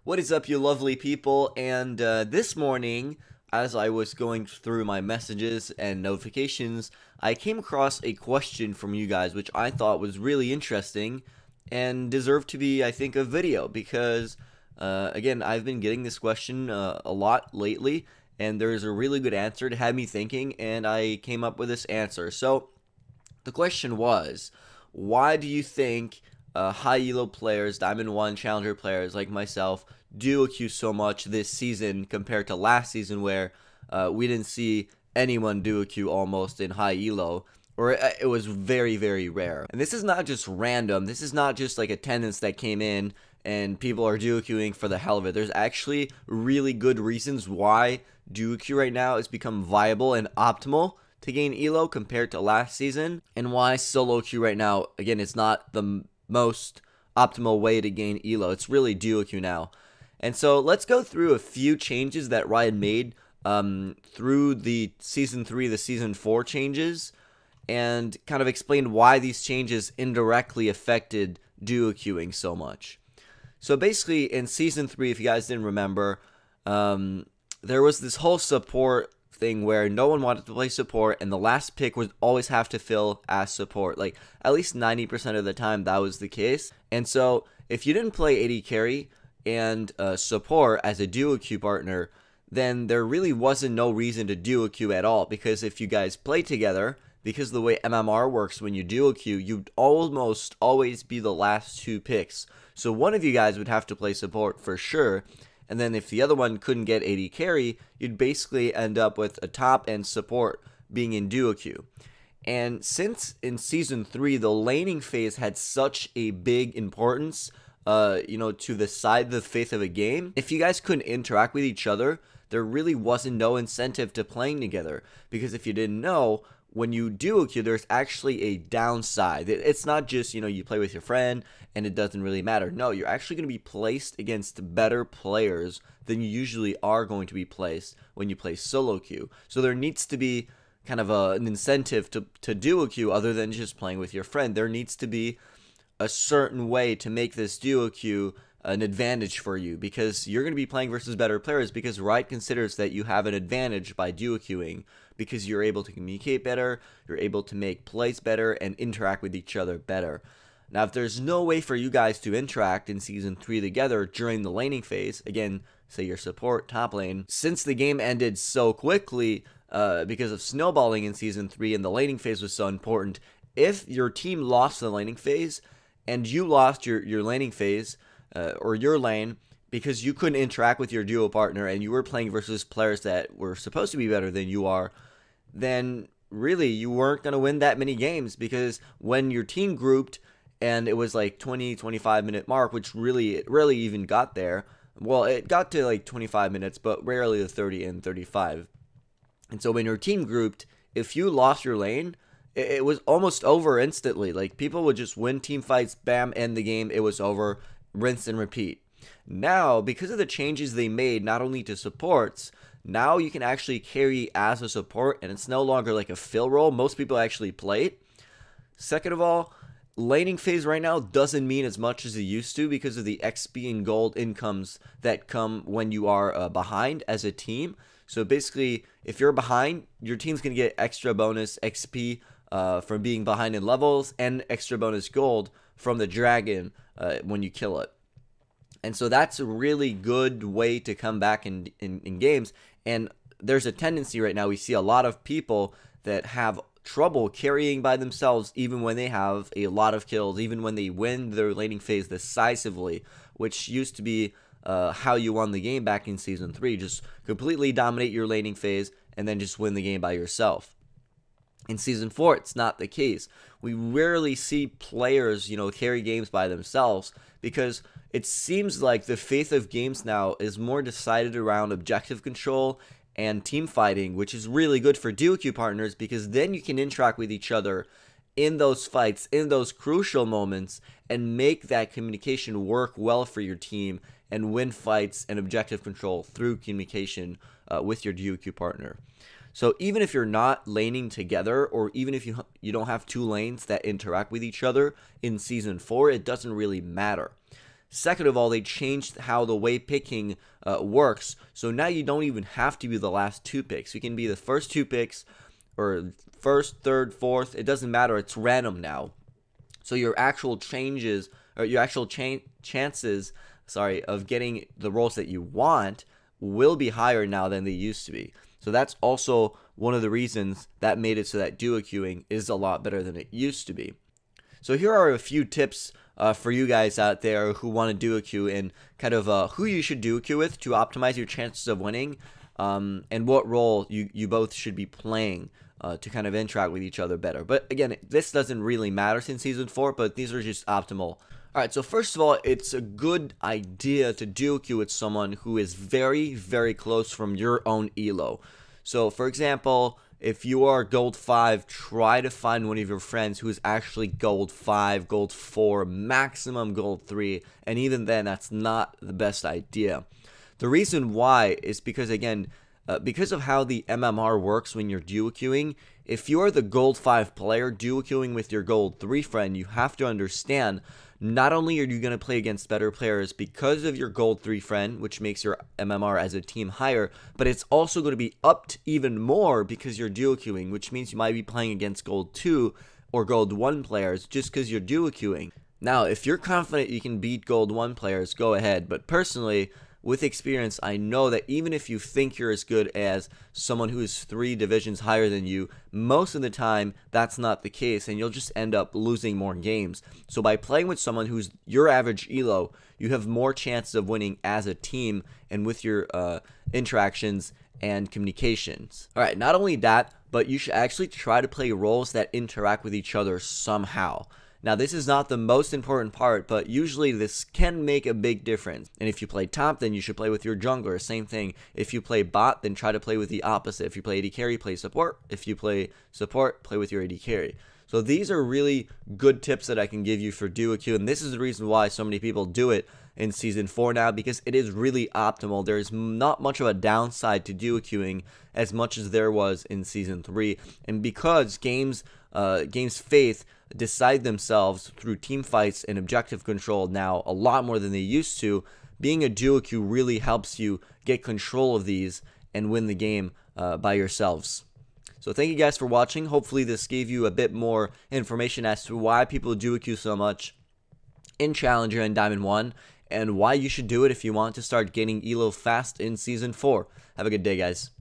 What is up, you lovely people? And this morning, as I was going through my messages and notifications, I came across a question from you guys, which I thought was really interesting and deserved to be, I think, a video because, again, I've been getting this question a lot lately, and there's a really good answer. It had me thinking, and I came up with this answer. So, the question was, why do you think high elo players, Diamond 1 Challenger players like myself, DuoQ so much this season compared to last season where we didn't see anyone DuoQ almost in high elo, or it was very, very rare. And this is not just random. This is not just like attendance that came in and people are DuoQing for the hell of it. There's actually really good reasons why DuoQ right now has become viable and optimal to gain elo compared to last season, and why solo queue right now, again, it's not the most optimal way to gain elo. It's really DuoQ now. And so let's go through a few changes that Riot made through the Season 3, the Season 4 changes, and kind of explain why these changes indirectly affected DuoQing so much. So basically, in Season 3, if you guys didn't remember, there was this whole support thing where no one wanted to play support, and the last pick would always have to fill as support. Like, at least 90% of the time, that was the case. And so, if you didn't play AD carry and support as a DuoQ partner, then there really wasn't no reason to DuoQ at all, because if you guys play together, because of the way MMR works when you DuoQ, you'd almost always be the last two picks. So one of you guys would have to play support for sure, and then if the other one couldn't get AD carry, you'd basically end up with a top end support being in DuoQ. And since in Season 3, the laning phase had such a big importance, to the side of the faith of a game, if you guys couldn't interact with each other, there really wasn't no incentive to playing together. Because if you didn't know, when you DuoQ, there's actually a downside. It's not just, you play with your friend and it doesn't really matter. No, you're actually going to be placed against better players than you usually are going to be placed when you play solo queue. So there needs to be kind of an incentive to DuoQ other than just playing with your friend. There needs to be a certain way to make this DuoQ an advantage for you, because you're going to be playing versus better players, because Riot considers that you have an advantage by DuoQing because you're able to communicate better, you're able to make plays better, and interact with each other better. Now, if there's no way for you guys to interact in Season 3 together during the laning phase, again, say your support top lane, since the game ended so quickly because of snowballing in Season 3 and the laning phase was so important, if your team lost the laning phase and you lost your laning phase, or your lane, because you couldn't interact with your duo partner and you were playing versus players that were supposed to be better than you are, then really you weren't going to win that many games, because when your team grouped and it was like 20-25 minute mark, which really rarely even got there. Well, it got to like 25 minutes, but rarely the 30 and 35. And so when your team grouped, if you lost your lane, it was almost over instantly. Like, people would just win team fights, bam, end the game, it was over, rinse and repeat. Now, because of the changes they made, not only to supports, now you can actually carry as a support, and it's no longer like a fill role. Most people actually play it. Second of all, laning phase right now doesn't mean as much as it used to because of the XP and gold incomes that come when you are behind as a team. So basically, if you're behind, your team's going to get extra bonus XP from being behind in levels, and extra bonus gold from the dragon when you kill it. And so that's a really good way to come back in games. And there's a tendency right now, we see a lot of people that have trouble carrying by themselves even when they have a lot of kills, even when they win their laning phase decisively, which used to be how you won the game back in Season 3. Just completely dominate your laning phase and then just win the game by yourself. In Season 4, it's not the case. We rarely see players, carry games by themselves, because it seems like the faith of games now is more decided around objective control and team fighting, which is really good for DuoQ partners, because then you can interact with each other in those fights, in those crucial moments, and make that communication work well for your team and win fights and objective control through communication with your DuoQ partner. So even if you're not laning together, or even if you don't have two lanes that interact with each other in Season 4, it doesn't really matter. Second of all, they changed how the way picking works. So now you don't even have to be the last 2 picks. You can be the first 2 picks or first, third, fourth. It doesn't matter. It's random now. So your actual changes or your actual chances, of getting the roles that you want will be higher now than they used to be. So that's also one of the reasons that made it so that duo queuing is a lot better than it used to be. So here are a few tips for you guys out there who want to duo queue and kind of who you should duo queue with to optimize your chances of winning, and what role you both should be playing to kind of interact with each other better. But again, this doesn't really matter since Season 4, but these are just optimal. Alright, so first of all, it's a good idea to duo queue with someone who is very, very close from your own elo. So, for example, if you are gold 5, try to find one of your friends who is actually gold 5, gold 4, maximum gold 3, and even then, that's not the best idea. The reason why is because, again, because of how the MMR works when you're duo queuing, if you're the gold 5 player duo queuing with your gold 3 friend, you have to understand not only are you going to play against better players because of your gold 3 friend, which makes your MMR as a team higher, but it's also going to be upped even more because you're duo queuing, which means you might be playing against gold 2 or gold 1 players just because you're duo queuing. Now, if you're confident you can beat gold 1 players, go ahead, but personally, with experience, I know that even if you think you're as good as someone who is 3 divisions higher than you, most of the time that's not the case and you'll just end up losing more games. So by playing with someone who's your average elo, you have more chances of winning as a team and with your interactions and communications. Alright, not only that, but you should actually try to play roles that interact with each other somehow. Now, this is not the most important part, but usually this can make a big difference. And if you play top, then you should play with your jungler. Same thing. If you play bot, then try to play with the opposite. If you play AD carry, play support. If you play support, play with your AD carry. So these are really good tips that I can give you for duo queue, and this is the reason why so many people do it in Season 4 now, because it is really optimal. There's not much of a downside to duo queuing as much as there was in Season 3, and because games faith decide themselves through team fights and objective control now a lot more than they used to, being a duo queue really helps you get control of these and win the game by yourselves. So thank you guys for watching. Hopefully this gave you a bit more information as to why people duo queue so much in Challenger and Diamond 1, and why you should do it if you want to start getting elo fast in Season 4. Have a good day, guys.